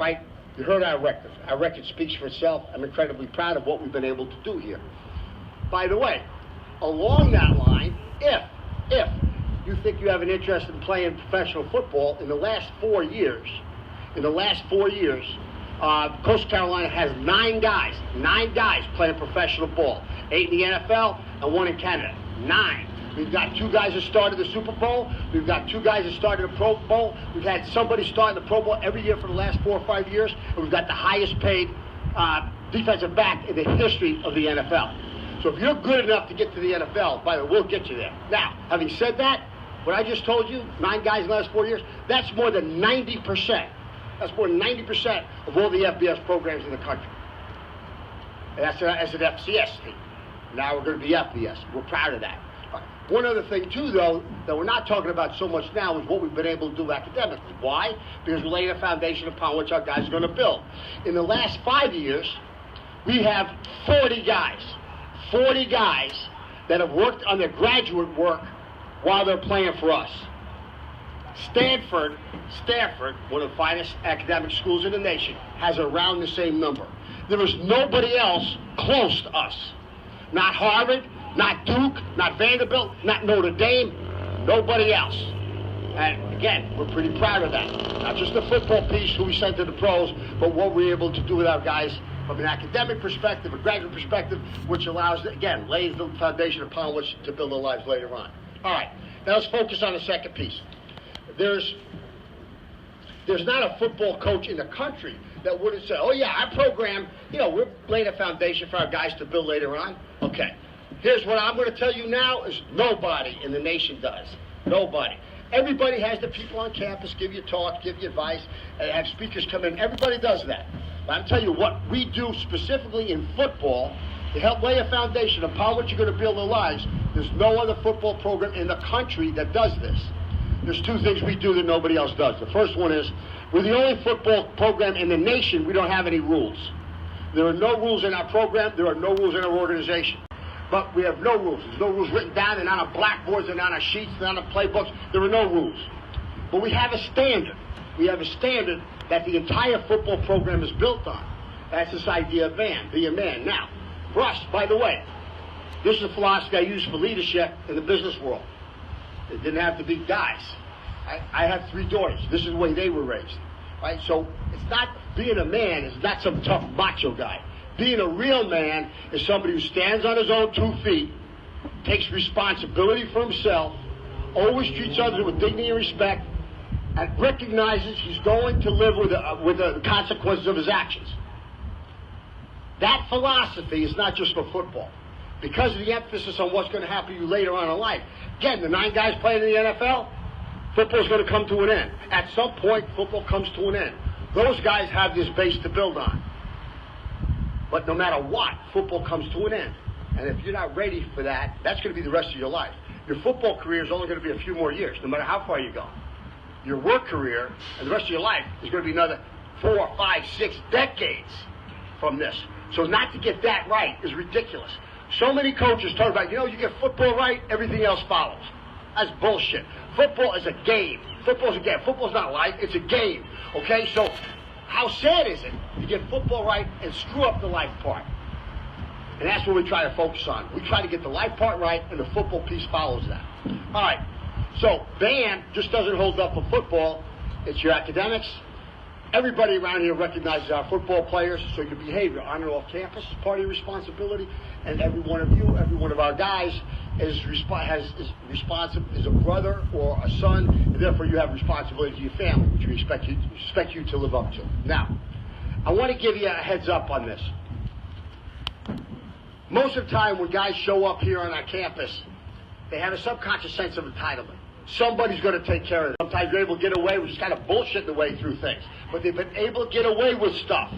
right? You heard our record. Our record speaks for itself. I'm incredibly proud of what we've been able to do here. By the way, along that line, if you think you have an interest in playing professional football, in the last 4 years, Coastal Carolina has 9 guys playing professional ball. 8 in the NFL and 1 in Canada. 9. We've got 2 guys that started the Super Bowl. We've got 2 guys that started the Pro Bowl. We've had somebody starting the Pro Bowl every year for the last 4 or 5 years. And we've got the highest paid defensive back in the history of the NFL. So if you're good enough to get to the NFL, by the way, we'll get you there. Now, having said that, what I just told you, 9 guys in the last 4 years, that's more than 90%. That's more than 90% of all the FBS programs in the country. And that's an FCS team. Now we're going to be FBS. We're proud of that. One other thing, too, though, that we're not talking about so much now is what we've been able to do academically. Why? Because we're laying a foundation upon which our guys are going to build. In the last 5 years, we have 40 guys that have worked on their graduate work while they're playing for us. Stanford, one of the finest academic schools in the nation, has around the same number. There is nobody else close to us. Not Harvard, not Duke, not Vanderbilt, not Notre Dame, nobody else. And again, we're pretty proud of that. Not just the football piece, who we sent to the pros, but what we're able to do with our guys from an academic perspective, a graduate perspective, which allows, again, lays the foundation upon which to build their lives later on. All right, now let's focus on the second piece. There's not a football coach in the country that wouldn't say, oh yeah, our program, we're laying a foundation for our guys to build later on. Okay, here's what I'm going to tell you now is nobody in the nation does. Nobody. Everybody has the people on campus give you talk, give you advice, and have speakers come in. Everybody does that. But I'm telling you what we do specifically in football to help lay a foundation upon which you're going to build their lives. There's no other football program in the country that does this. There's 2 things we do that nobody else does. The first one is, we're the only football program in the nation we don't have any rules. There are no rules in our program. There are no rules in our organization. But we have no rules. There's no rules written down. They're not on blackboards. They're not on sheets. They're not on playbooks. There are no rules. But we have a standard. We have a standard that the entire football program is built on. That's this idea of man, be a man. Now, for us, by the way, this is a philosophy I use for leadership in the business world. It didn't have to be guys. I have 3 daughters. This is the way they were raised. Right? So it's not being a man is not some tough macho guy. Being a real man is somebody who stands on his own 2 feet, takes responsibility for himself, always treats others with dignity and respect, and recognizes he's going to live with the consequences of his actions. That philosophy is not just for football. Because of the emphasis on what's going to happen to you later on in life. Again, the 9 guys playing in the NFL, football's going to come to an end. At some point, football comes to an end. Those guys have this base to build on. But no matter what, football comes to an end. And if you're not ready for that, that's going to be the rest of your life. Your football career is only going to be a few more years, no matter how far you go. Your work career and the rest of your life is going to be another 4, 5, 6 decades from this. So not to get that right is ridiculous. So many coaches talk about, you get football right, everything else follows. That's bullshit. Football is a game. Football's a game. Football's not life, it's a game. Okay, so how sad is it to get football right and screw up the life part? And that's what we try to focus on. We try to get the life part right, and the football piece follows that. All right, so BAM just doesn't hold up for football. It's your academics. Everybody around here recognizes our football players, so your behavior on and off campus is part of your responsibility. And every one of you, every one of our guys is responsible, is a brother or a son, and therefore you have responsibility to your family, which we expect you to live up to. Now, I want to give you a heads up on this. Most of the time when guys show up here on our campus, they have a subconscious sense of entitlement. Somebody's going to take care of it. Sometimes you're able to get away with just kind of bullshitting the way through things. But they've been able to get away with stuff.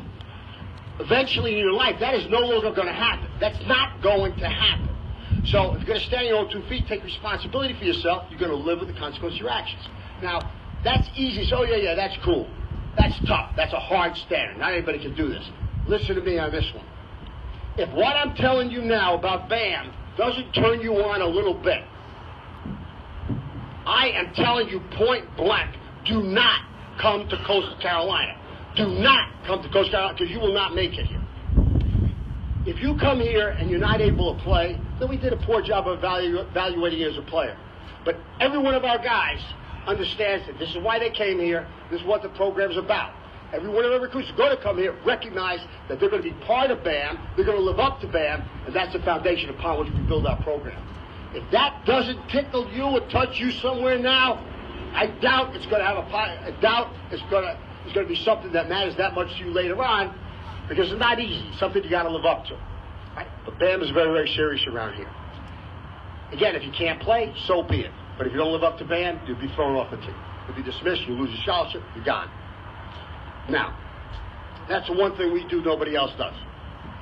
Eventually in your life, that is no longer going to happen. That's not going to happen. So if you're going to stand on your own 2 feet, take responsibility for yourself, you're going to live with the consequences of your actions. Now, that's easy. So, yeah, that's cool. That's tough. That's a hard standard. Not anybody can do this. Listen to me on this one. If what I'm telling you now about BAM doesn't turn you on a little bit, I am telling you point blank, do not come to Coastal Carolina. do not come to Coast Carolina because you will not make it here. If you come here and you're not able to play, then we did a poor job of evaluating you as a player. But every one of our guys understands that this is why they came here, this is what the program's about. Every one of our recruits is going to come here, recognize that they're going to be part of BAM, they're going to live up to BAM, and that's the foundation upon which we build our program. If that doesn't tickle you or touch you somewhere now, I doubt it's going to have it's going to be something that matters that much to you later on, because it's not easy. It's something you got to live up to. Right? But BAM is very, very serious around here. Again, if you can't play, so be it. But if you don't live up to BAM, you'll be thrown off the team. You'll be dismissed. You lose your scholarship. You're gone. Now, that's the one thing we do nobody else does.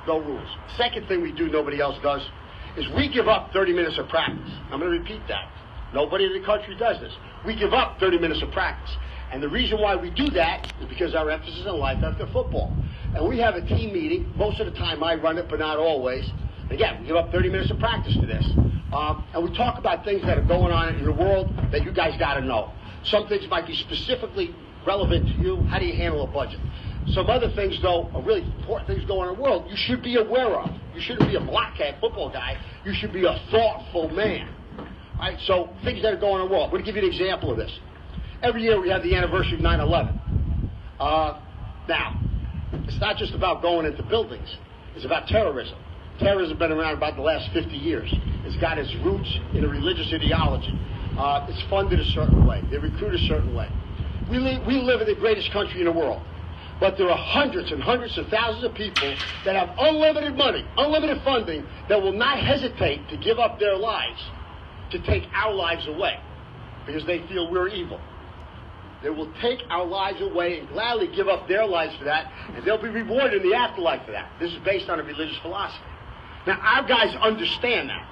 No rules. Second thing we do nobody else does is we give up 30 minutes of practice. I'm going to repeat that. Nobody in the country does this. We give up 30 minutes of practice. And the reason why we do that is because our emphasis is on life after football. And we have a team meeting. Most of the time I run it, but not always. Again, we give up 30 minutes of practice to this. And we talk about things that are going on in the world that you guys got to know. Some things might be specifically relevant to you. How do you handle a budget? Some other things, though, are really important things going on in the world you should be aware of. You shouldn't be a blockhead football guy. You should be a thoughtful man. All right, so things that are going on in the world. I'm going to give you an example of this. Every year we have the anniversary of 9/11. Now, it's not just about going into buildings. It's about terrorism. Terrorism has been around about the last 50 years. It's got its roots in a religious ideology. It's funded a certain way. They recruit a certain way. We live in the greatest country in the world. But there are hundreds and hundreds of thousands of people that have unlimited money, unlimited funding, that will not hesitate to give up their lives to take our lives away because they feel we're evil. They will take our lives away and gladly give up their lives for that, and they'll be rewarded in the afterlife for that. This is based on a religious philosophy. Now, our guys understand that.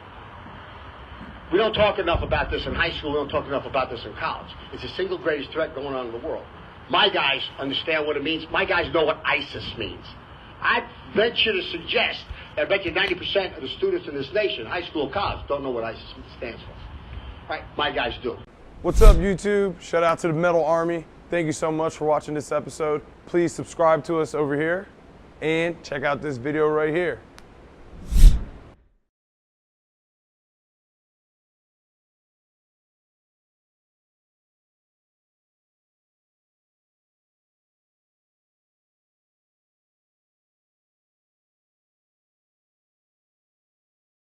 We don't talk enough about this in high school. We don't talk enough about this in college. It's the single greatest threat going on in the world. My guys understand what it means. My guys know what ISIS means. I venture to suggest that I bet you 90% of the students in this nation, high school, college, don't know what ISIS stands for. Right? My guys do. What's up, YouTube? Shout out to the Metal Army. Thank you so much for watching this episode. Please subscribe to us over here and check out this video right here.